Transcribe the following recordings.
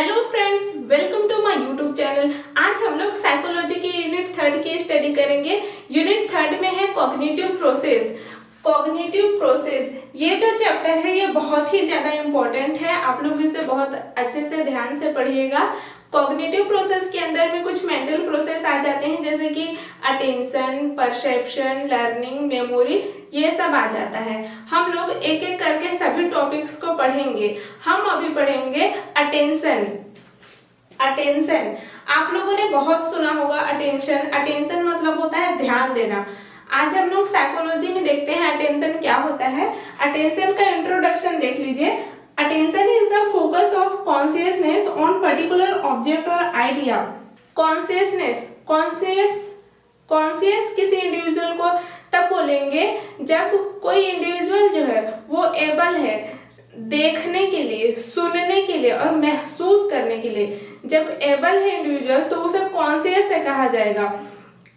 Hello friends, welcome to my YouTube channel. आज हम लोग साइकोलॉजी की यूनिट 3 की स्टडी करेंगे। यूनिट 3 में है कॉग्निटिव प्रोसेस। कॉग्निटिव प्रोसेस ये जो चैप्टर है ये बहुत ही ज्यादा इम्पोर्टेंट है। आप लोग इसे बहुत अच्छे से ध्यान से पढ़िएगा। कॉग्निटिव प्रोसेस के अंदर में कुछ मेंटल प्रोसेस आ जाते हैं, जैसे कि अटेंशन, परसेप्शन, लर्निंग, मेमोरी, ये सब आ जाता है। हम लोग एक एक करके सभी टॉपिक्स को पढ़ेंगे। हम अभी पढ़ेंगे अटेंशन। अटेंशन आप लोगों ने बहुत सुना होगा। अटेंशन अटेंशन मतलब होता है ध्यान देना। आज हम लोग साइकोलॉजी में देखते हैं अटेंशन क्या होता है। अटेंशन का इंट्रोडक्शन देख लीजिए। Attention is the focus of consciousness on particular object or idea. Consciousness, conscious किसी इंडिविजुअल को तब बोलेंगे जब कोई इंडिविजुअल जो है वो एबल है देखने के लिए, सुनने के लिए और महसूस करने के लिए। जब एबल है इंडिविजुअल तो उसे कॉन्शियस है कहा जाएगा।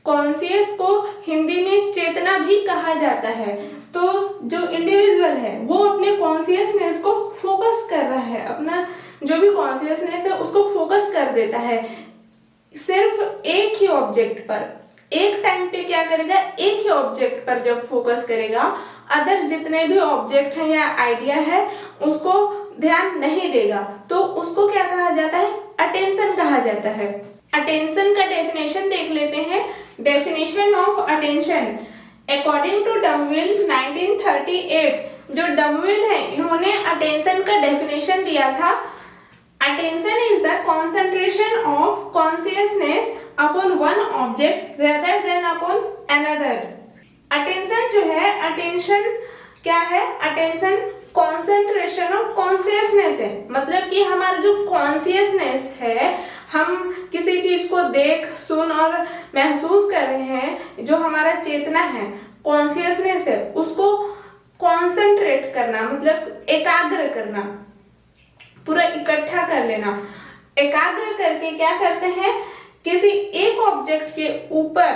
कॉन्शियस को हिंदी में चेतना भी कहा जाता है। तो जो इंडिविजुअल है वो अपने कॉन्शियसनेस को फोकस कर रहा है, अपना जो भी कॉन्शियसनेस है उसको फोकस कर देता है सिर्फ एक ही ऑब्जेक्ट पर। एक टाइम पे क्या करेगा, एक ही ऑब्जेक्ट पर जब फोकस करेगा, अदर जितने भी ऑब्जेक्ट हैं या आइडिया है उसको ध्यान नहीं देगा, तो उसको क्या कहा जाता है, अटेंशन कहा जाता है। अटेंशन का डेफिनेशन देख लेते हैं। Definition of attention according to Dumville 1938, जो डमविल है इन्होंने अटेंशन का डेफिनेशन दिया था। Attention is the concentration of consciousness upon one object rather than upon another. Attention जो है, अटेंशन क्या है, अटेंशन कंसंट्रेशन ऑफ कॉन्शियसनेस है। मतलब कि हमारा जो कॉन्शियसनेस है, हम किसी चीज को देख, सुन और महसूस कर रहे हैं, जो हमारा चेतना है, कॉन्शियसनेस है, उसको कॉन्सेंट्रेट करना मतलब एकाग्र करना, पूरा इकट्ठा कर लेना। एकाग्र करके क्या करते हैं, किसी एक ऑब्जेक्ट के ऊपर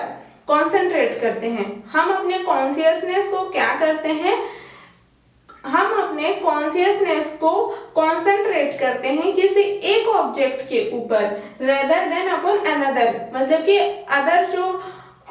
कॉन्सेंट्रेट करते हैं। हम अपने कॉन्शियसनेस को क्या करते हैं, हम अपने कॉन्शियसनेस को कॉन्सेंट्रेट करते हैं किसी एक ऑब्जेक्ट के ऊपर रेदर देन अपॉन अनदर। मतलब कि अदर जो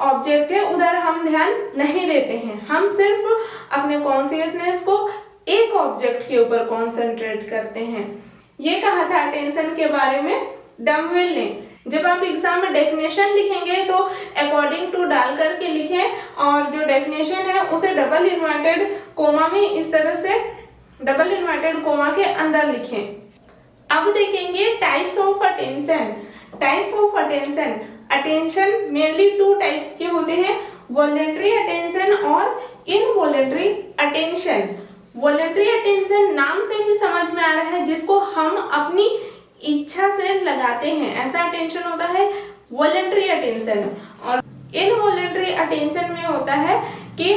ऑब्जेक्ट है उधर हम ध्यान नहीं देते हैं, हम सिर्फ अपने कॉन्शियसनेस को एक ऑब्जेक्ट के ऊपर कॉन्सेंट्रेट करते हैं। ये कहा था अटेंशन के बारे में डमविल ने। जब आप एग्जाम में डेफिनेशन लिखेंगे तो अकॉर्डिंग टू डाल करके लिखें और जो डेफिनेशन है उसे डबल इन्वर्टेड कोमा में इस तरह से डबल इन्वर्टेड कोमा के अंदर लिखें। अब देखेंगे types of attention. Types of attention, attention mainly 2 types के होते हैं, वॉलंटरी अटेंशन और इनवॉलंटरी अटेंशन। वॉलंटरी अटेंशन नाम से ही समझ में आ रहा है, जिसको हम अपनी इच्छा से लगाते हैं, ऐसा अटेंशन होता है वॉलंटरी अटेंशन। और इनवॉलंटरी अटेंशन में होता है कि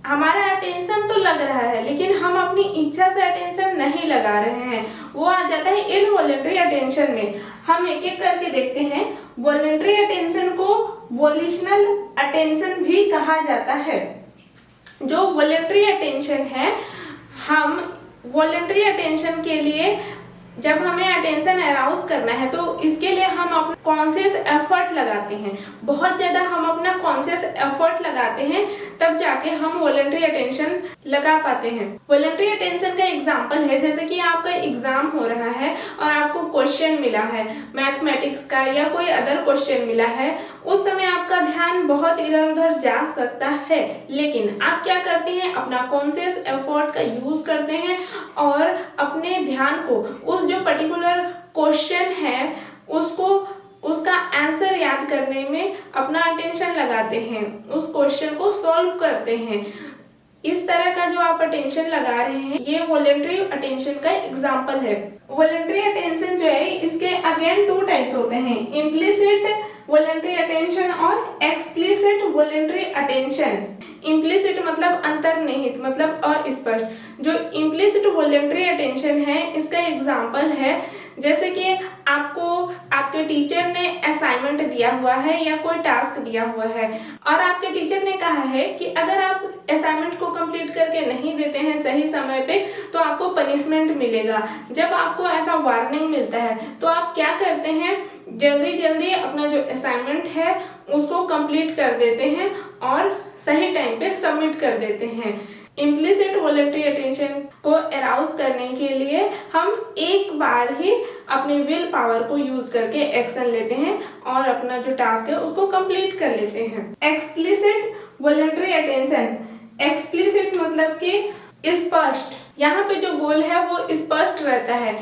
हमारा अटेंशन तो लग रहा है लेकिन हम अपनी इच्छा से अटेंशन नहीं लगा रहे हैं, वो आ जाता है इनवॉलंटरी अटेंशन में। हम एक एक करके देखते हैं। वॉलंटरी अटेंशन को वोलिशनल अटेंशन भी कहा जाता है। जो वॉलंटरी अटेंशन है, हम वॉलंटरी अटेंशन के लिए जब हमें अटेंशन अराउज करना है तो इसके लिए हम अपना कॉन्शियस एफर्ट लगाते हैं, बहुत ज्यादा हम अपना कॉन्शियस एफर्ट लगाते हैं, तब जाके हम वॉलंटरी अटेंशन लगा पाते हैं। वॉलंटरी अटेंशन का एग्जांपल है, जैसे कि आपका एग्जाम हो रहा है और आपको क्वेश्चन मिला है मैथमेटिक्स का या कोई अदर क्वेश्चन मिला है, उस समय आपका ध्यान बहुत इधर उधर जा सकता है, लेकिन आप क्या करते हैं, अपना कॉन्शियस एफर्ट का यूज करते हैं और अपने ध्यान को उस जो पर्टिकुलर क्वेश्चन है उसका आंसर याद करने में अपना अटेंशन लगाते हैं, उस क्वेश्चन को सॉल्व करते हैं। इस तरह का जो आप अटेंशन लगा रहे हैं, ये वॉलंटरी अटेंशन का एग्जांपल है। वॉलंटरी अटेंशन जो है, इसके अगेन 2 टाइप्स होते हैं, इम्प्लिसिट वॉलंटरी अटेंशन और एक्सप्लिसिट वॉलंटरी अटेंशन। इम्प्लिसिट मतलब अंतर्निहित, मतलब अस्पष्ट। जो इम्प्लिसिट वॉलंटरी अटेंशन है, इसका एग्जांपल है जैसे कि आपको आपके टीचर ने असाइनमेंट दिया हुआ है या कोई टास्क दिया हुआ है और आपके टीचर ने कहा है कि अगर आप असाइनमेंट को कंप्लीट करके नहीं देते हैं सही समय पे तो आपको पनिशमेंट मिलेगा। जब आपको ऐसा वार्निंग मिलता है तो आप क्या करते हैं, जल्दी जल्दी अपना जो असाइनमेंट है उसको कंप्लीट कर देते हैं और सही टाइम पे सबमिट कर देते हैं। इम्प्लिसिट वॉलंटरी अटेंशन को अराउज करने के लिए हम एक बार ही अपनी विल पावर को यूज करके एक्शन लेते हैं और अपना जो टास्क है उसको कंप्लीट कर लेते हैं। एक्सप्लिसिट वॉलंटरी अटेंशन, एक्सप्लिसिट मतलब कि स्पष्ट, यहाँ पे जो गोल है वो स्पष्ट रहता है।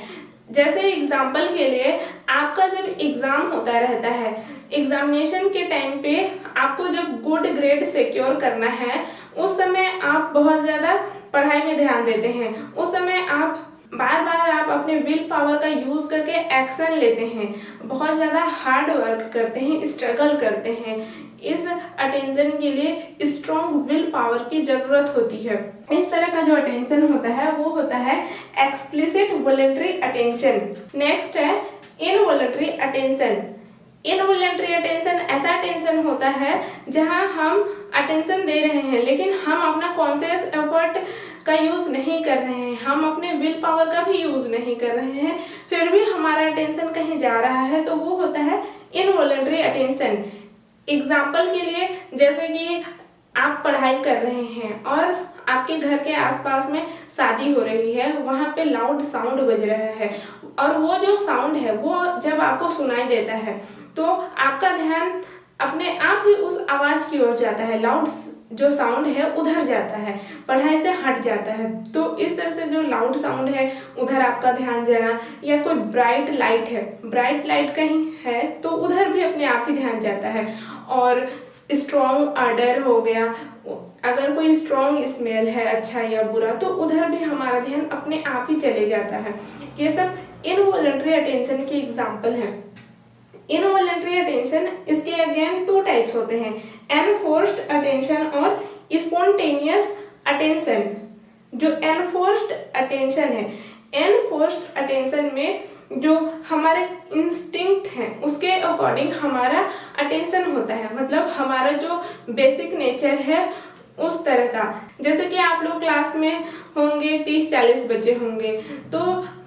जैसे एग्जाम्पल के लिए आपका जब एग्जाम होता रहता है, एग्जामिनेशन के टाइम पे आपको जब गुड ग्रेड सिक्योर करना है उस समय आप बहुत ज़्यादा पढ़ाई में ध्यान देते हैं। उस समय आप बार बार आप अपने विल पावर का यूज करके एक्शन लेते हैं, बहुत ज़्यादा हार्ड वर्क करते हैं, स्ट्रगल करते हैं। इस अटेंशन के लिए स्ट्रॉन्ग विल पावर की जरूरत होती है। इस तरह का जो अटेंशन होता है वो होता है एक्सप्लिसिट वॉलंटरी अटेंशन। नेक्स्ट है इनवॉलंटरी अटेंशन। इनवॉलंटरी अटेंशन ऐसा अटेंशन होता है जहां हम अटेंशन दे रहे हैं लेकिन हम अपना कॉन्शियस एफर्ट का यूज नहीं कर रहे हैं, हम अपने विल पावर का भी यूज नहीं कर रहे हैं, फिर भी हमारा अटेंशन कहीं जा रहा है, तो वो होता है इनवॉलंटरी अटेंशन। एग्जाम्पल के लिए जैसे कि आप पढ़ाई कर रहे हैं और आपके घर के आसपास में शादी हो रही है, वहाँ पे लाउड साउंड बज रहा है और वो जो साउंड है वो जब आपको सुनाई देता है तो आपका ध्यान अपने आप ही उस आवाज की ओर जाता है, लाउड जो साउंड है उधर जाता है, पढ़ाई से हट जाता है। तो इस तरह से जो लाउड साउंड है उधर आपका ध्यान जाना, या कोई ब्राइट लाइट है, ब्राइट लाइट कहीं है तो उधर भी अपने आप ही ध्यान जाता है। और स्ट्रॉन्ग ऑर्डर हो गया, अगर कोई स्ट्रॉन्ग स्मेल है अच्छा या बुरा तो उधर भी हमारा ध्यान अपने आप ही चले जाता है। ये सब इनवॉलंटरी अटेंशन की एग्जाम्पल है। इनवॉलंटरी अटेंशन, इसके अगेन 2 टाइप्स होते हैं, एनफोर्स्ड अटेंशन और स्पॉन्टेनियस अटेंशन। जो एनफोर्स्ड अटेंशन है, एनफोर्स्ड अटेंशन में जो हमारे इंस्टिंक्ट है उसके अकॉर्डिंग हमारा अटेंशन होता है, मतलब हमारा जो बेसिक नेचर है उस तरह का। जैसे कि आप लोग क्लास में होंगे, 30-40 बच्चे होंगे, तो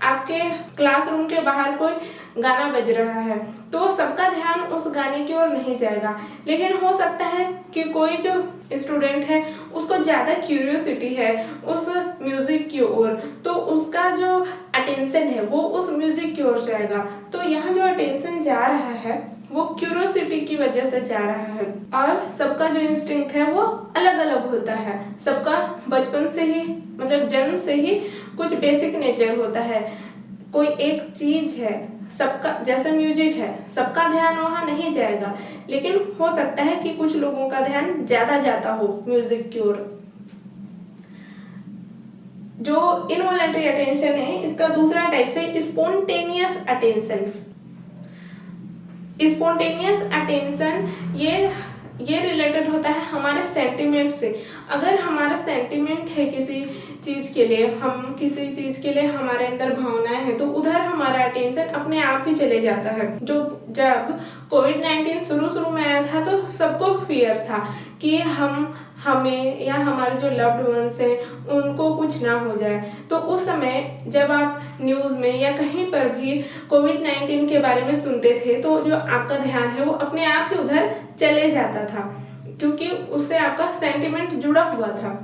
आपके क्लासरूम के बाहर कोई गाना बज रहा है तो सबका ध्यान उस गाने की ओर नहीं जाएगा, लेकिन हो सकता है कि कोई जो स्टूडेंट है उसको ज़्यादा क्यूरियोसिटी है उस म्यूजिक की ओर, तो उसका जो अटेंशन है वो उस म्यूजिक की ओर जाएगा। तो यहाँ जो अटेंशन जा रहा है वो क्यूरियोसिटी की वजह से जा रहा है। और सबका जो इंस्टिंक्ट है वो अलग अलग होता है, सबका बचपन से ही, मतलब जन्म से ही कुछ बेसिक नेचर होता है। कोई एक चीज है, सबका जैसे म्यूजिक है, सबका ध्यान वहां नहीं जाएगा, लेकिन हो सकता है कि कुछ लोगों का ध्यान ज्यादा जाता हो म्यूजिक की ओर। जो इनवॉलंटरी अटेंशन है इसका दूसरा टाइप है स्पॉन्टेनियस अटेंशन। स्पॉन्टेनियस अटेंशन ये रिलेटेड होता है हमारे सेंटिमेंट से। अगर हमारा सेंटिमेंट है किसी चीज के लिए, हम किसी चीज के लिए हमारे अंदर भावनाएं हैं, तो उधर हमारा अटेंशन अपने आप ही चले जाता है। जो जब कोविड-19 शुरू में आया था तो सबको फियर था कि हमें या हमारे जो लव्ड वंस हैं उनको कुछ ना हो जाए। तो उस समय जब आप न्यूज़ में या कहीं पर भी कोविड-19 के बारे में सुनते थे तो जो आपका ध्यान है वो अपने आप ही उधर चले जाता था, क्योंकि उससे आपका सेंटिमेंट जुड़ा हुआ था।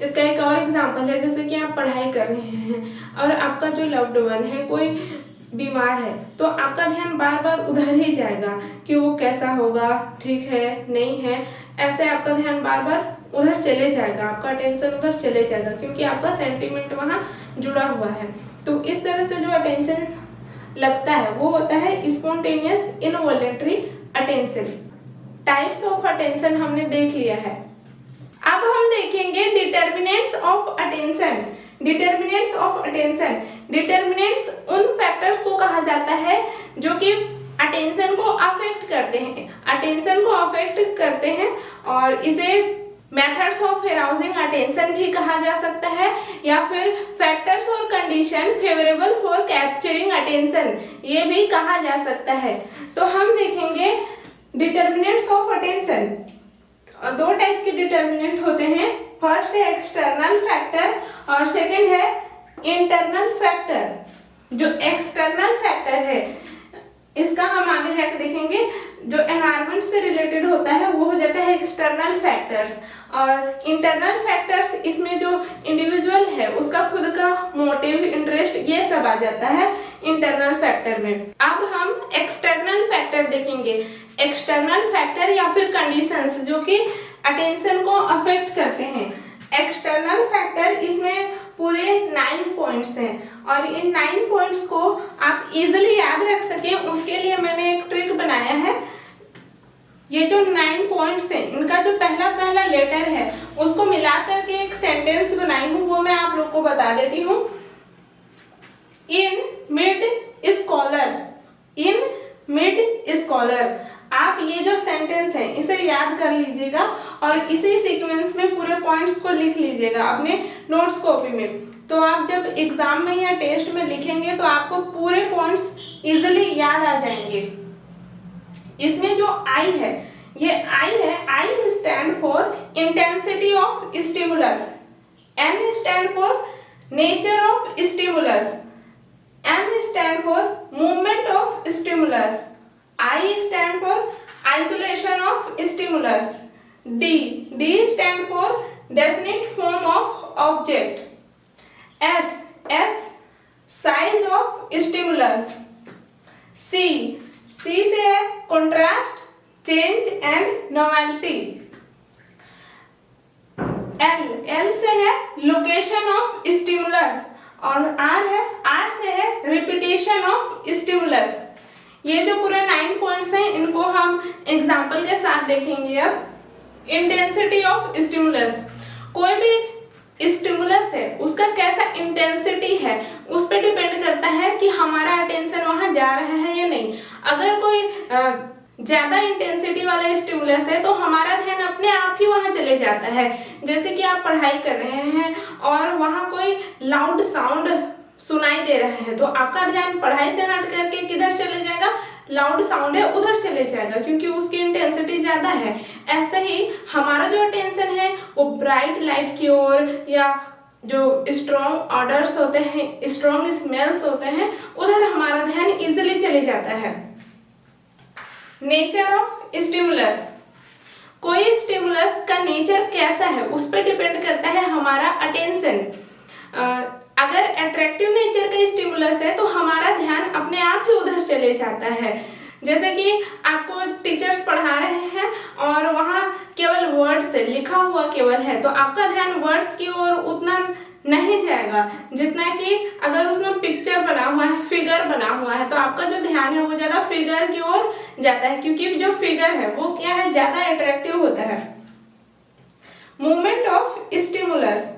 इसका एक और एग्जाम्पल है, जैसे कि आप पढ़ाई कर रहे हैं और आपका जो लव्ड वन है कोई बीमार है, तो आपका ध्यान बार बार उधर ही जाएगा कि वो कैसा होगा, ठीक है नहीं है, ऐसे आपका ध्यान बार बार उधर चले जाएगा, आपका अटेंशन उधर चले जाएगा, क्योंकि आपका सेंटिमेंट वहाँ जुड़ा हुआ है। तो इस तरह से जो अटेंशन लगता है वो होता है spontaneous involuntary attention. Types of attention हमने देख लिया है। अब हम देखेंगे determinants of attention. Determinants of attention, determinants उन फैक्टर्स को कहा जाता है जो कि अटेंशन को अफेक्ट करते हैं, अटेंशन को अफेक्ट करते हैं और इसे मेथड्स ऑफ अराउजिंग अटेंशन भी कहा जा सकता है, या फिर फैक्टर्स और condition favourable for capturing attention, ये भी कहा जा सकता है। तो हम देखेंगे डिटर्मिनेंट्स ऑफ अटेंशन। दो टाइप के डिटर्मिनेंट होते हैं, फर्स्ट है एक्सटर्नल फैक्टर और सेकंड है इंटरनल फैक्टर। जो एक्सटर्नल फैक्टर है इसका हम आगे जाके देखेंगे, जो एनवायरनमेंट से रिलेटेड होता है वो हो जाता है एक्सटर्नल फैक्टर्स, और इंटरनल फैक्टर्स इसमें जो इंडिविजुअल है उसका खुद का मोटिव, इंटरेस्ट, ये सब आ जाता है इंटरनल फैक्टर में। अब हम एक्सटर्नल फैक्टर देखेंगे। एक्सटर्नल फैक्टर या फिर कंडीशंस जो कि अटेंशन को अफेक्ट करते हैं। एक्सटर्नल फैक्टर इसमें पूरे 9 पॉइंट्स हैं, और इन 9 पॉइंट्स को आप इजीली याद रख सकें उसके लिए मैंने एक ट्रिक बनाया है। ये जो 9 पॉइंट्स हैं इनका जो पहला लेटर है उसको मिला करके एक सेंटेंस बनाई हूँ, वो मैं आप लोग को बता देती हूँ। In mid scholar, in mid scholar. आप ये जो सेंटेंस है इसे याद कर लीजिएगा और इसी सीक्वेंस में पूरे पॉइंट्स को लिख लीजिएगा अपने नोट्स कॉपी में। तो आप जब एग्जाम में या टेस्ट में लिखेंगे तो आपको पूरे पॉइंट्स इजीली याद आ जाएंगे। इसमें जो आई है, ये आई है, I stand for intensity of stimulus, N stand for nature of stimulus, M stand for movement of stimulus, I stand for isolation of stimulus, D stand for definite form of object, S size of stimulus, C से है contrast, change and novelty, L से है location of stimulus, और R से है repetition of stimulus। ये जो पूरे 9 पॉइंट्स हैं इनको हम एग्जाम्पल के साथ देखेंगे। अब इंटेंसिटी ऑफ स्टिमुलस, कोई भी स्टिमुलस है उसका कैसा इंटेंसिटी है उस पर डिपेंड करता है कि हमारा अटेंशन वहां जा रहा है या नहीं। अगर कोई ज्यादा इंटेंसिटी वाला स्टिमुलस है तो हमारा ध्यान अपने आप ही वहां चले जाता है। जैसे कि आप पढ़ाई कर रहे हैं और वहां कोई लाउड साउंड सुनाई दे रहा है तो आपका ध्यान पढ़ाई से हट करके किधर चले जाएगा, लाउड साउंड है उधर चले जाएगा, क्योंकि उसकी इंटेंसिटी ज्यादा है। ऐसे ही हमारा जो अटेंशन है वो ब्राइट लाइट की ओर या जो स्ट्रॉन्ग ऑर्डर्स होते हैं, स्ट्रॉन्ग स्मेल्स होते हैं, उधर हमारा ध्यान इजिली चले जाता है। नेचर ऑफ स्टिमुलस, कोई स्टिमुलस का नेचर कैसा है उस पर डिपेंड करता है हमारा अटेंशन। अगर अट्रैक्टिव नेचर का स्टिमुलस है तो हमारा ध्यान अपने आप ही उधर चले जाता है। जैसे कि आपको टीचर्स पढ़ा रहे हैं और वहाँ केवल वर्ड्स है, लिखा हुआ केवल है, तो आपका ध्यान वर्ड्स की ओर उतना नहीं जाएगा जितना कि अगर उसमें पिक्चर बना हुआ है, फिगर बना हुआ है, तो आपका जो ध्यान है वो ज्यादा फिगर की ओर जाता है, क्योंकि जो फिगर है वो क्या है, ज्यादा अट्रैक्टिव होता है। Movement of stimulus,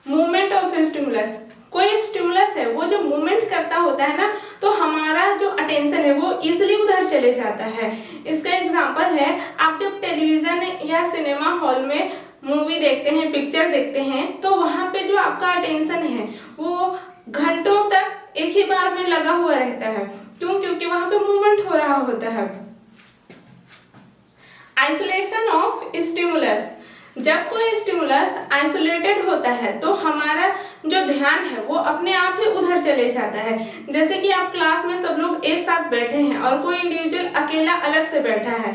movement of stimulus, कोई स्टिमुलस है वो जो मूवमेंट करता होता है ना तो हमारा जो अटेंशन है वो इजीली उधर चले जाता है। इसका एग्जांपल है, आप जब टेलीविजन या सिनेमा हॉल में मूवी देखते हैं, पिक्चर देखते हैं, तो वहां पे जो आपका अटेंशन है वो घंटों तक एक ही बार में लगा हुआ रहता है। क्यों? क्योंकि वहां पे मूवमेंट हो रहा होता है। आइसोलेशन ऑफ स्टिमुलस, जब कोई स्टिमुलस आइसोलेटेड होता है तो हमारा जो ध्यान है वो अपने आप ही उधर चले जाता है। जैसे कि आप क्लास में सब लोग एक साथ बैठे हैं और कोई इंडिविजुअल अकेला अलग से बैठा है,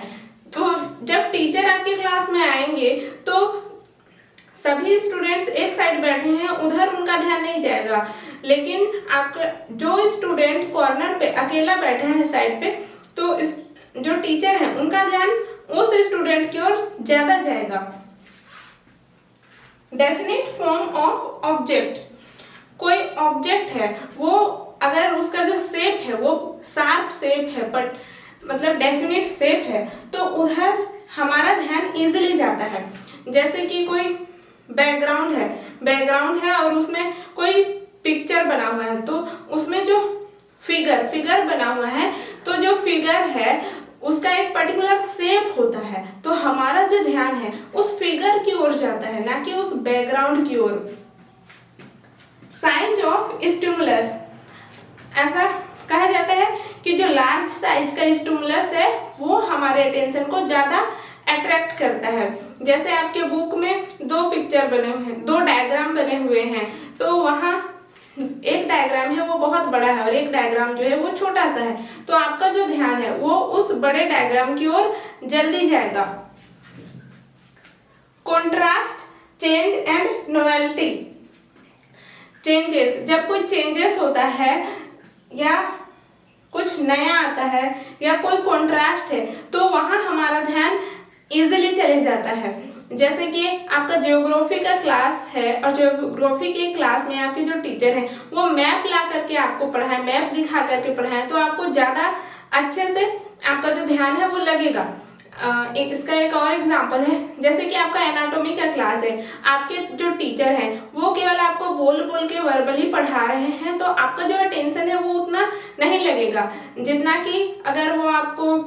तो जब टीचर आपकी क्लास में आएंगे तो सभी स्टूडेंट्स एक साइड बैठे हैं, उधर उनका ध्यान नहीं जाएगा। लेकिन आपका जो स्टूडेंट कॉर्नर पे अकेला बैठा है साइड पे, तो जो टीचर है उनका ध्यान उस स्टूडेंट की ओर ज्यादा जाएगा। डेफिनेट फॉर्म ऑफ ऑब्जेक्ट, कोई ऑब्जेक्ट है वो अगर उसका जो शेप है वो शार्प शेप है, बट मतलब डेफिनेट शेप है, तो उधर हमारा ध्यान इजीली जाता है। जैसे कि कोई बैकग्राउंड है और उसमें कोई पिक्चर बना हुआ है, तो उसमें जो फिगर बना हुआ है, तो जो फिगर है उसका एक पर्टिकुलर शेप होता है, तो हमारा जो ध्यान है उस फिगर की ओर जाता है, ना कि उस बैकग्राउंड की ओर। साइज ऑफ स्टिमुलस, ऐसा कहा जाता है कि जो लार्ज साइज का स्टिमुलस है वो हमारे अटेंशन को ज्यादा अट्रैक्ट करता है। जैसे आपके बुक में दो पिक्चर बने हुए हैं, दो डायग्राम बने हुए हैं, तो वहाँ एक डायग्राम है वो बहुत बड़ा है और एक डायग्राम जो है वो छोटा सा है, तो आपका जो ध्यान है वो उस बड़े डायग्राम की ओर जल्दी जाएगा। Contrast, change and novelty. Changes, जब कोई चेंजेस होता है या कुछ नया आता है या कोई कॉन्ट्रास्ट है, तो वहां हमारा ध्यान इजीली चले जाता है। जैसे कि आपका ज्योग्राफी का क्लास है और ज्योग्राफी के क्लास में आपके जो टीचर हैं वो मैप ला करके आपको पढ़ाएं, मैप दिखा करके पढ़ाएं, तो आपको ज़्यादा अच्छे से आपका जो ध्यान है वो लगेगा। इसका एक और एग्जांपल है, जैसे कि आपका एनाटॉमी का क्लास है, आपके जो टीचर हैं वो केवल आपको बोल बोल के वर्बली पढ़ा रहे हैं, तो आपका जो अटेंशन है वो उतना नहीं लगेगा जितना कि अगर वो आपको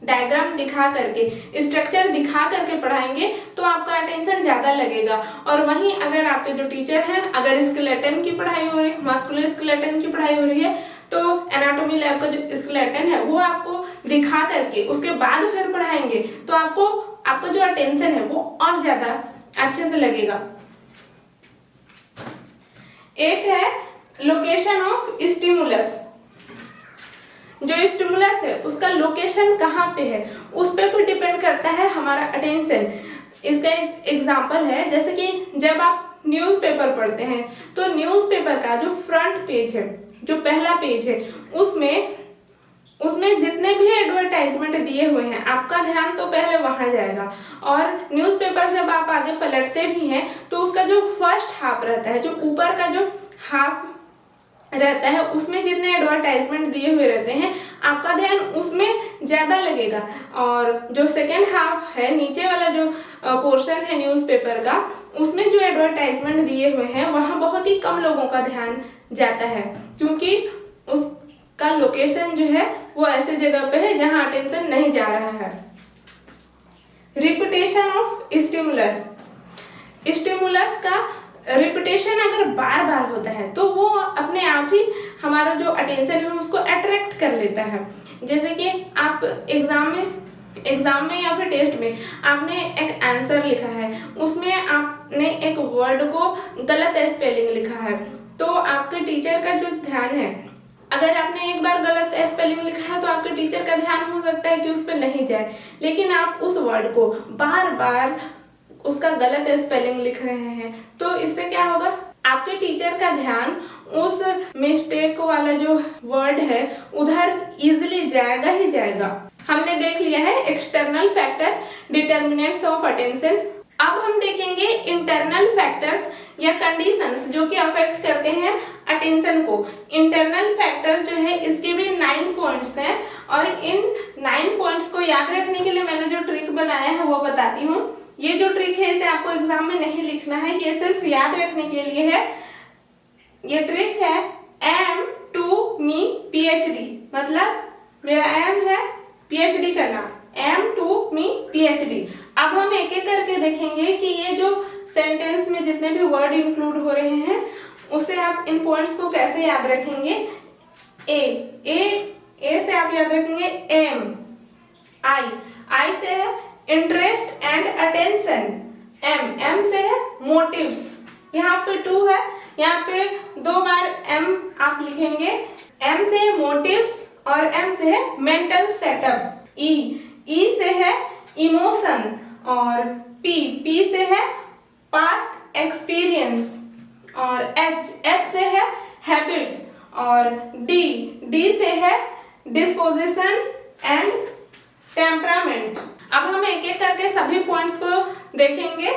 डायग्राम दिखा करके, स्ट्रक्चर दिखा करके पढ़ाएंगे तो आपका अटेंशन ज़्यादा लगेगा। और वहीं अगर आपके जो टीचर हैं, अगर स्केलेटन की पढ़ाई हो रही है, मस्कुलर स्केलेटन की पढ़ाई हो रही है, तो एनाटॉमी लैब का जो स्केलेटन है वो आपको दिखा करके उसके बाद फिर पढ़ाएंगे, तो आपका जो अटेंशन है वो और ज़्यादा अच्छे से लगेगा। एक है लोकेशन ऑफ स्टिमुलस। जो स्टिमुलस है उसका लोकेशन कहाँ पे है उस पर भी डिपेंड करता है हमारा अटेंशन। इसका एक एग्जांपल है, जैसे कि जब आप न्यूज़पेपर पढ़ते हैं तो न्यूज़पेपर का जो फ्रंट पेज है, जो पहला पेज है, उसमें जितने भी एडवर्टाइजमेंट दिए हुए हैं आपका ध्यान तो पहले वहां जाएगा। और न्यूज़पेपर जब आप आगे पलटते भी हैं तो उसका जो फर्स्ट हाफ रहता है, जो ऊपर का जो हाफ रहता है, उसमें जितने एडवर्टाइजमेंट दिए हुए रहते हैं आपका ध्यान उसमें ज्यादा लगेगा। और जो सेकेंड हाफ है, नीचे वाला जो पोर्शन है न्यूज़पेपर का, उसमें जो एडवर्टाइजमेंट दिए हुए हैं वहाँ बहुत ही कम लोगों का ध्यान जाता है, क्योंकि उसका लोकेशन जो है वो ऐसे जगह पे है जहाँ अटेंशन नहीं जा रहा है। Repetition of stimulus. स्टिमुलस का रिपीटेशन अगर बार बार होता है तो वो अपने आप ही हमारा जो अटेंशन है उसको अट्रैक्ट कर लेता है। जैसे कि आप एग्जाम में या फिर टेस्ट में आपने एक आंसर लिखा है, उसमें आपने एक वर्ड को गलत स्पेलिंग लिखा है, तो आपके टीचर का जो ध्यान है, अगर आपने एक बार गलत स्पेलिंग लिखा है तो आपके टीचर का ध्यान हो सकता है कि उस पर नहीं जाए, लेकिन आप उस वर्ड को बार बार उसका गलत स्पेलिंग लिख रहे हैं, तो इससे क्या होगा, आपके टीचर का ध्यान उस मिस्टेक वाला जो वर्ड है उधर इजीली जाएगा ही जाएगा। हमने देख लिया है external factor, determinants of attention. अब हम देखेंगे इंटरनल फैक्टर्स या कंडीशंस जो कि अफेक्ट करते हैं अटेंशन को। इंटरनल फैक्टर जो है इसके भी 9 पॉइंट्स हैं, और इन 9 पॉइंट्स को याद रखने के लिए मैंने जो ट्रिक बनाया है वो बताती हूँ। ये जो ट्रिक है इसे आपको एग्जाम में नहीं लिखना है, ये सिर्फ याद रखने के लिए है। ये ट्रिक है एम टू मी पीएचडी, मतलब मेरा एम है पीएचडी करना, एम टू मी पीएचडी। अब हम एक एक करके देखेंगे कि ये जो सेंटेंस में जितने भी वर्ड इंक्लूड हो रहे हैं उसे आप इन पॉइंट्स को कैसे याद रखेंगे। ए से आप याद रखेंगे एम, आई से है इंटरेस्ट एंड अटेंशन, एम से है मोटिव्स, यहाँ पे 2 है, यहाँ पे 2 बार एम आप लिखेंगे, एम से है मोटिव्स और एम से है मेंटल सेटअप। ई से है इमोशन और पी से है पास्ट एक्सपीरियंस और एच से है हैबिट और डी से है डिस्पोजिशन एंड टेम्परामेंट। अब हम एक एक करके सभी पॉइंट्स को देखेंगे।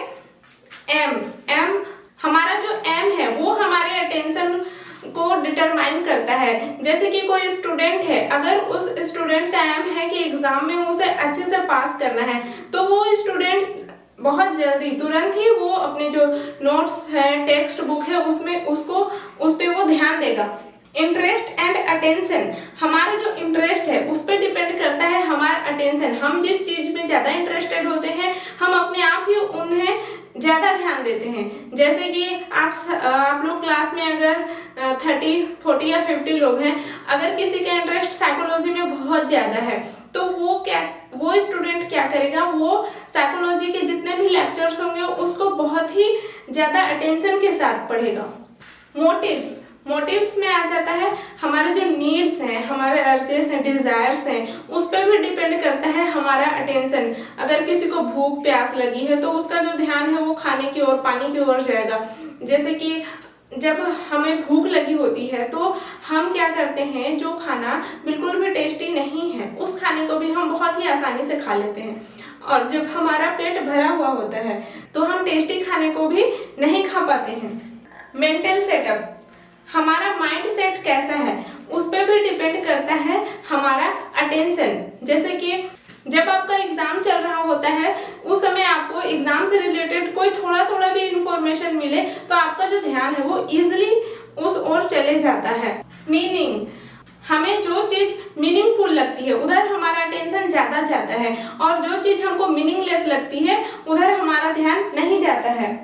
एम हमारा जो एम है वो हमारे अटेंशन को डिटरमाइन करता है। जैसे कि कोई स्टूडेंट है, अगर उस स्टूडेंट का एम है कि एग्जाम में उसे अच्छे से पास करना है, तो वो स्टूडेंट बहुत जल्दी तुरंत ही वो अपने जो नोट्स है, टेक्स्ट बुक है, उसमें उस पे वो ध्यान देगा। इंटरेस्ट एंड अटेंशन, हमारा जो इंटरेस्ट है उस पर डिपेंड करता है हमारा अटेंशन। हम जिस चीज में ज्यादा इंटरेस्टेड होते हैं हम अपने आप ही उन्हें ज्यादा ध्यान देते हैं। जैसे कि आप लोग क्लास में अगर 30, 40 या 50 लोग हैं, अगर किसी का इंटरेस्ट साइकोलॉजी में बहुत ज्यादा है तो वो स्टूडेंट क्या करेगा, वो साइकोलॉजी के जितने भी लेक्चर्स होंगे उसको बहुत ही ज्यादा अटेंशन के साथ पढ़ेगा। मोटिव्स में आ जाता है हमारे जो नीड्स हैं, हमारे अर्जेस हैं, डिजायर्स हैं, उस पर भी डिपेंड करता है हमारा अटेंशन। अगर किसी को भूख प्यास लगी है तो उसका जो ध्यान है वो खाने की ओर, पानी की ओर जाएगा। जैसे कि जब हमें भूख लगी होती है तो हम क्या करते हैं, जो खाना बिल्कुल भी टेस्टी नहीं है उस खाने को भी हम बहुत ही आसानी से खा लेते हैं। और जब हमारा पेट भरा हुआ होता है तो हम टेस्टी खाने को भी नहीं खा पाते हैं। मेंटल सेटअप, हमारा माइंड सेट कैसा है उस पर भी डिपेंड करता है हमारा अटेंशन। जैसे कि जब आपका एग्जाम चल रहा होता है उस समय आपको एग्जाम से रिलेटेड कोई थोड़ा भी इंफॉर्मेशन मिले तो आपका जो ध्यान है वो इजिली उस ओर चले जाता है। मीनिंग, हमें जो चीज मीनिंगफुल लगती है उधर हमारा अटेंशन ज्यादा जाता है और जो चीज हमको मीनिंगलेस लगती है उधर हमारा ध्यान नहीं जाता है।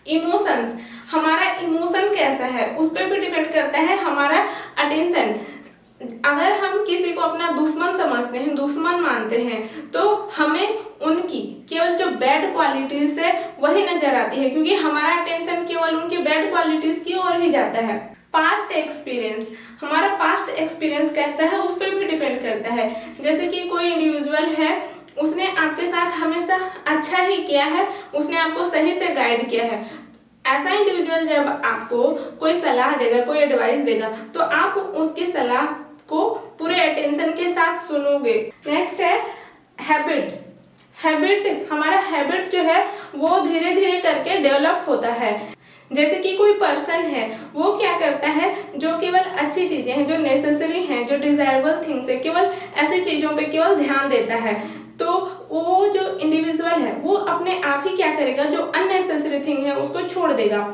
इमोशंस, हमारा इमोशन कैसा है उस पर भी डिपेंड करता है हमारा अटेंशन। अगर हम किसी को अपना दुश्मन समझते हैं, दुश्मन मानते हैं, तो हमें उनकी केवल जो बैड क्वालिटीज है वही नजर आती है, क्योंकि हमारा अटेंशन केवल उनकी बैड क्वालिटीज की ओर ही जाता है। पास्ट एक्सपीरियंस, हमारा पास्ट एक्सपीरियंस कैसा है उस पर भी डिपेंड करता है। जैसे कि कोई इंडिविजुअल है, उसने आपके साथ हमेशा अच्छा ही किया है, उसने आपको सही से गाइड किया है। ऐसा इंडिविजुअल जब आपको कोई सलाह देगा, कोई एडवाइस देगा, तो आप उसकी सलाह को पूरे अटेंशन के साथ सुनोगे। नेक्स्ट है हैबिट, हमारा हैबिट जो है वो धीरे धीरे करके डेवलप होता है। जैसे कि कोई पर्सन है वो क्या करता है, जो केवल अच्छी चीजें हैं, जो नेसेसरी हैं, जो डिजायरेबल थिंग्स है, केवल ऐसी चीजों पे केवल ध्यान देता है, तो वो जो इंडिविजुअल है वो अपने आप ही क्या करेगा, जो अननेसेसरी थिंग है उसको छोड़ देगा।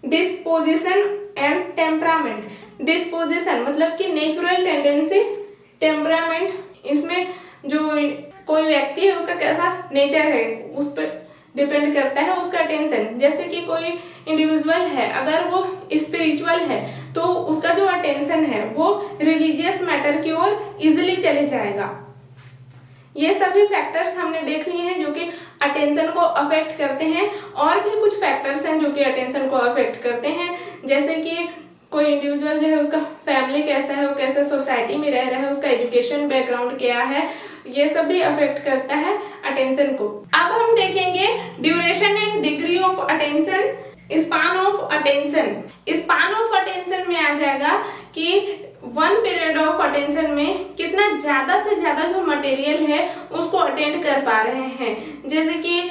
डिस्पोजिशन एंड टेम्परामेंट, डिस्पोजिशन मतलब कि नेचुरल टेंडेंसी, टेम्परामेंट इसमें जो कोई व्यक्ति है उसका कैसा नेचर है उस पर डिपेंड करता है उसका अटेंशन। जैसे कि कोई इंडिविजुअल है अगर वो स्पिरिचुअल है तो उसका जो अटेंशन है वो रिलीजियस मैटर की ओर इजिली चले जाएगा। ये सभी फैक्टर्स हमने देख लिए हैं जो कि अटेंशन को अफेक्ट करते हैं। और भी कुछ फैक्टर्स हैं जो कि अटेंशन को अफेक्ट करते हैं, जैसे कि कोई इंडिविजुअल जो है उसका फैमिली कैसा है, वो कैसे सोसाइटी में रह रहा है, उसका एजुकेशन बैकग्राउंड क्या है, ये सब भी अफेक्ट करता है अटेंशन को। अब हम देखेंगे duration and degree of attention, span of attention. Span of attention में आ जाएगा कि 1 पीरियड ऑफ अटेंशन में कितना ज्यादा से ज्यादा जो मटेरियल है उसको अटेंड कर पा रहे हैं। जैसे कि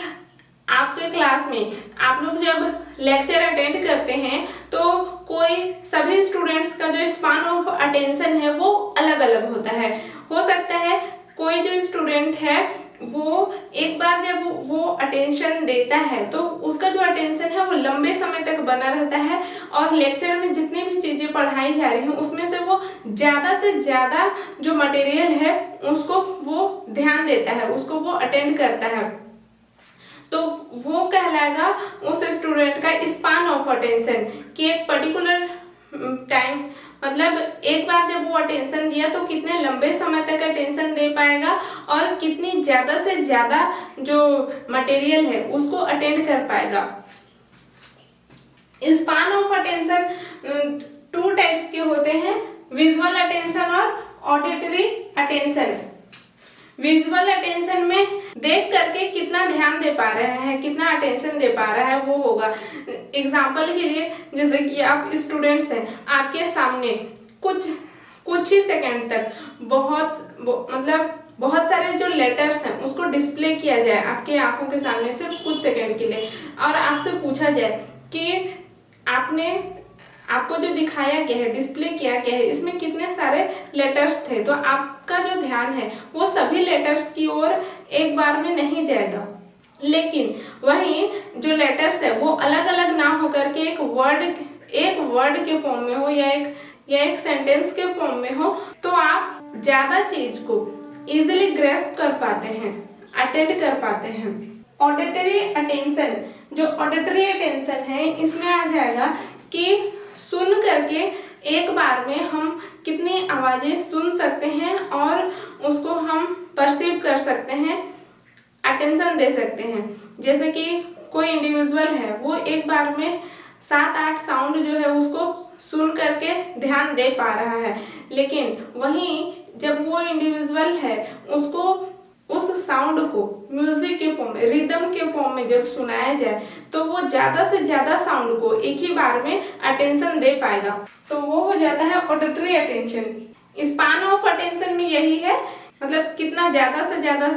आपके क्लास में आप लोग जब लेक्चर अटेंड करते हैं तो कोई सभी स्टूडेंट्स का जो स्पान ऑफ अटेंशन है वो अलग अलग होता है। हो सकता है कोई जो स्टूडेंट है वो एक बार जब वो अटेंशन देता है तो उसका जो अटेंशन है वो लंबे समय तक बना रहता है और लेक्चर में जितनी भी चीजें पढ़ाई जा रही हैं उसमें से वो ज्यादा से ज्यादा जो मटेरियल है उसको वो ध्यान देता है, उसको वो अटेंड करता है, तो वो कहलाएगा उस स्टूडेंट का स्पान ऑफ अटेंशन कि एक पर्टिकुलर टाइम मतलब एक बार जब वो अटेंशन दिया तो कितने लंबे समय तक अटेंशन दे पाएगा और कितनी ज्यादा से ज्यादा जो मटेरियल है उसको अटेंड कर पाएगा। स्पान ऑफ अटेंशन 2 टाइप्स के होते हैं, विजुअल अटेंशन और ऑडिटरी अटेंशन। विजुअल अटेंशन में देख करके कितना ध्यान दे पा रहा है, कितना अटेंशन दे पा रहा है वो होगा। एग्जाम्पल के लिए जैसे कि आप स्टूडेंट्स हैं, आपके सामने कुछ ही सेकंड तक बहुत सारे जो लेटर्स हैं उसको डिस्प्ले किया जाए आपके आंखों के सामने सिर्फ कुछ सेकंड के लिए और आपसे पूछा जाए कि आपको जो दिखाया गया है, डिस्प्ले किया गया है, इसमें कितने सारे लेटर्स थे, तो आपका जो ध्यान है वो सभी लेटर्स की ओर एक बार में नहीं जाएगा। लेकिन वहीं जो लेटर्स है वो अलग अलग ना होकर के एक वर्ड के फॉर्म में हो या एक या एक सेंटेंस के फॉर्म में हो तो आप ज्यादा चीज को इजिली ग्रेस्प कर पाते हैं, अटेंड कर पाते हैं। ऑडिटरी अटेंशन, जो ऑडिटरी अटेंशन है इसमें आ जाएगा कि सुन करके एक बार में हम कितनी आवाजें सुन सकते हैं और उसको हम परसीव कर सकते हैं, अटेंशन दे सकते हैं। जैसे कि कोई इंडिविजुअल है वो एक बार में 7-8 साउंड जो है उसको सुन करके ध्यान दे पा रहा है, लेकिन वहीं जब वो इंडिविजुअल है उसको उस साउंड को म्यूजिक के फॉर्म में, रिदम के फॉर्म में जब सुनाया जाए तो वो ज्यादा से ज्यादा साउंड को एक ही बार में अटेंशन दे पाएगा, तो वो हो जाता है auditory attention. Span of attention में यही है, मतलब कितना ज्यादा से ज्यादा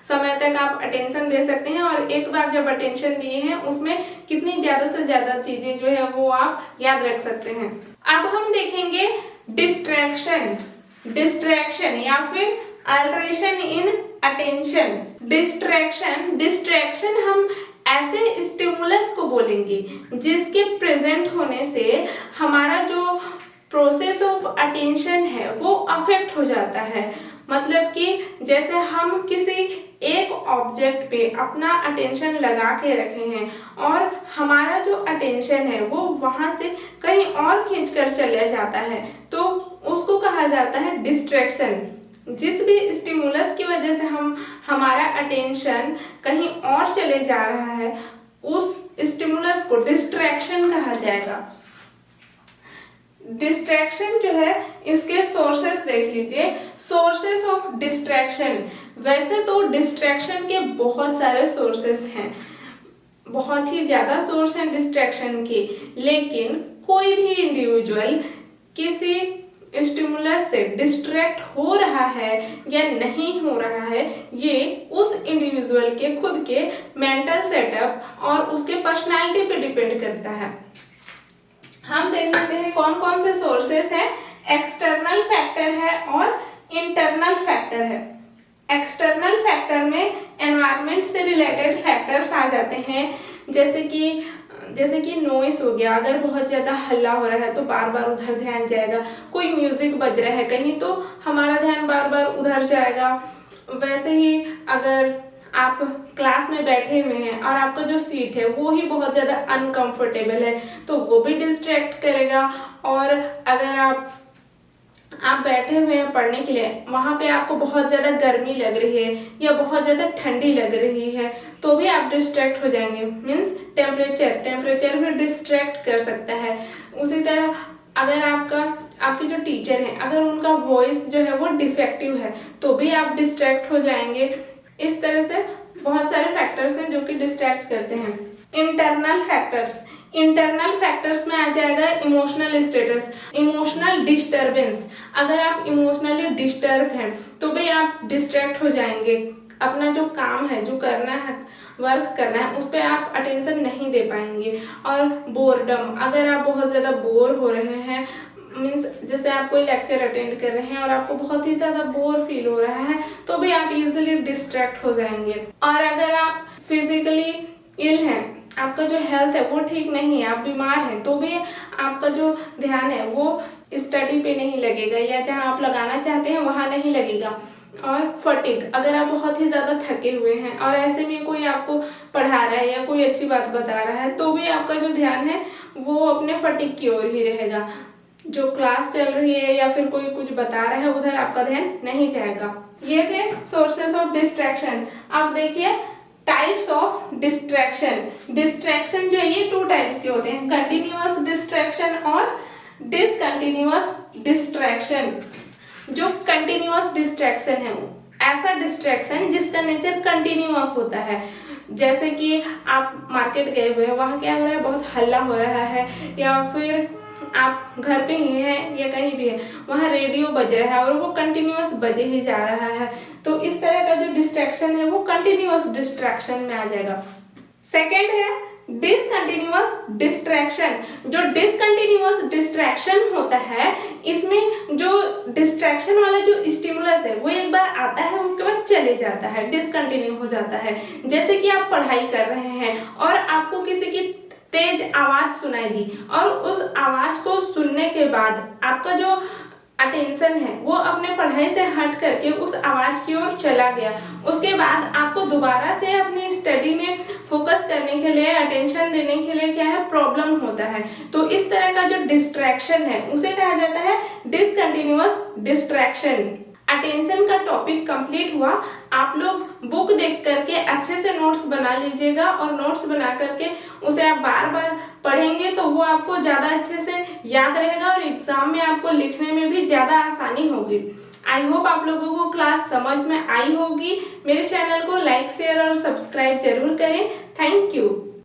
समय तक आप अटेंशन दे सकते हैं और एक बार जब अटेंशन दिए हैं उसमें कितनी ज्यादा से ज्यादा चीजें जो है वो आप याद रख सकते हैं। अब हम देखेंगे डिस्ट्रैक्शन, डिस्ट्रैक्शन या फिर अल्टरेशन इन अटेंशन। डिस्ट्रैक्शन हम ऐसे स्टिमुलस को बोलेंगे जिसके प्रेजेंट होने से हमारा जो प्रोसेस ऑफ अटेंशन है वो अफेक्ट हो जाता है। मतलब कि जैसे हम किसी एक ऑब्जेक्ट पे अपना अटेंशन लगा के रखे हैं और हमारा जो अटेंशन है वो वहां से कहीं और खींच कर चला जाता है, तो उसको कहा जाता है डिस्ट्रैक्शन। जिस भी स्टिमुलस की वजह से हमारा अटेंशन कहीं और चले जा रहा है उस स्टिमुलस को डिस्ट्रैक्शन कहा जाएगा। डिस्ट्रैक्शन जो है इसके सोर्सेस देख लीजिए, सोर्सेस ऑफ डिस्ट्रैक्शन। वैसे तो डिस्ट्रैक्शन के बहुत सारे सोर्सेस हैं, बहुत ही ज्यादा सोर्स हैं डिस्ट्रैक्शन के, लेकिन कोई भी इंडिविजुअल किसी स्टिमुलस से डिस्ट्रैक्ट हो रहा है या नहीं हो रहा है ये उस इंडिविजुअल के खुद के मेंटल सेटअप और उसके पर्सनालिटी पे डिपेंड करता है। हम देख लेते हैं कौन कौन से सोर्सेस हैं। एक्सटर्नल फैक्टर है और इंटरनल फैक्टर है। एक्सटर्नल फैक्टर में एनवायरनमेंट से रिलेटेड फैक्टर्स आ जाते हैं, जैसे कि नॉइस हो गया, अगर बहुत ज़्यादा हल्ला हो रहा है तो बार बार उधर ध्यान जाएगा। कोई म्यूजिक बज रहा है कहीं तो हमारा ध्यान बार बार उधर जाएगा। वैसे ही अगर आप क्लास में बैठे हुए हैं और आपका जो सीट है वो ही बहुत ज़्यादा अनकंफर्टेबल है तो वो भी डिस्ट्रैक्ट करेगा। और अगर आप बैठे हुए हैं पढ़ने के लिए, वहाँ पे आपको बहुत ज़्यादा गर्मी लग रही है या बहुत ज़्यादा ठंडी लग रही है तो भी आप डिस्ट्रैक्ट हो जाएंगे। मीन्स टेम्परेचर भी डिस्ट्रैक्ट कर सकता है। उसी तरह अगर आपके जो टीचर हैं अगर उनका वॉइस जो है वो डिफेक्टिव है तो भी आप डिस्ट्रैक्ट हो जाएंगे। इस तरह से बहुत सारे फैक्टर्स हैं जो कि डिस्ट्रैक्ट करते हैं। इंटरनल फैक्टर्स में आ जाएगा इमोशनल स्टेटस, इमोशनल डिस्टर्बेंस। अगर आप इमोशनली डिस्टर्ब हैं तो भी आप डिस्ट्रैक्ट हो जाएंगे। अपना जो काम है, जो करना है, वर्क करना है, उस पर आप अटेंशन नहीं दे पाएंगे। और बोरडम, अगर आप बहुत ज़्यादा बोर हो रहे हैं, मीन्स जैसे आप कोई लेक्चर अटेंड कर रहे हैं और आपको बहुत ही ज़्यादा बोर फील हो रहा है तो भी आप इजीली डिस्ट्रैक्ट हो जाएंगे। और अगर आप फिजिकली इल हैं, आपका जो हेल्थ है वो ठीक नहीं है, आप बीमार हैं, तो भी आपका जो ध्यान है वो स्टडी पे नहीं लगेगा या जहाँ आप लगाना चाहते हैं वहाँ नहीं लगेगा। और फटीग, अगर आप बहुत ही ज़्यादा थके हुए हैं और ऐसे में कोई आपको पढ़ा रहा है या कोई अच्छी बात बता रहा है तो भी आपका जो ध्यान है वो अपने फटीग की ओर ही रहेगा। जो क्लास चल रही है या फिर कोई कुछ बता रहा है उधर आपका ध्यान नहीं जाएगा। ये थे सोर्सेस ऑफ डिस्ट्रैक्शन। अब देखिए टाइप्स ऑफ डिस्ट्रैक्शन। डिस्ट्रैक्शन जो है ये 2 टाइप्स के होते हैं, कंटिन्यूअस डिस्ट्रैक्शन और डिसकंटिन्यूअस डिस्ट्रैक्शन। जो कंटिन्यूअस डिस्ट्रैक्शन है वो ऐसा डिस्ट्रैक्शन जिसका नेचर कंटिन्यूअस होता है। जैसे कि आप मार्केट गए हुए हैं, वहाँ क्या हो रहा है, बहुत हल्ला हो रहा है, या फिर आप घर पे ही हैं या कहीं भी है, वहाँ रेडियो बज रहा है और वो कंटिन्यूअस बजे ही जा रहा है, तो इस तरह का जो डिस्ट्रैक्शन है वो कंटिन्यूअस डिस्ट्रैक्शन में आ जाएगा। सेकेंड है डिसकंटिन्यूअस डिस्ट्रैक्शन। जो डिसकंटिन्यूअस डिस्ट्रैक्शन होता है इसमें जो डिस्ट्रैक्शन वाला जो स्टिमुलस है वो एक बार आता है उसके बाद चले जाता है, डिसकंटिन्यू हो जाता है। जैसे कि आप पढ़ाई कर रहे हैं और आपको किसी की तेज आवाज सुनाई दी और उस आवाज को सुनने के बाद आपका जो अटेंशन है वो अपने पढ़ाई से हट करके उस आवाज की ओर चला गया। उसके बाद आपको दोबारा से अपनी स्टडी में फोकस करने के लिए, अटेंशन देने के लिए क्या है, प्रॉब्लम होता है। तो इस तरह का जो डिस्ट्रैक्शन है उसे कहा जाता है डिसकंटिन्यूअस डिस्ट्रैक्शन। अटेंशन का टॉपिक कंप्लीट हुआ। आप लोग बुक देख करके अच्छे से नोट्स बना लीजिएगा और नोट्स बना करके उसे आप बार बार पढ़ेंगे तो वो आपको ज़्यादा अच्छे से याद रहेगा और एग्जाम में आपको लिखने में भी ज़्यादा आसानी होगी। आई होप आप लोगों को क्लास समझ में आई होगी। मेरे चैनल को लाइक, शेयर और सब्सक्राइब जरूर करें। Thank you.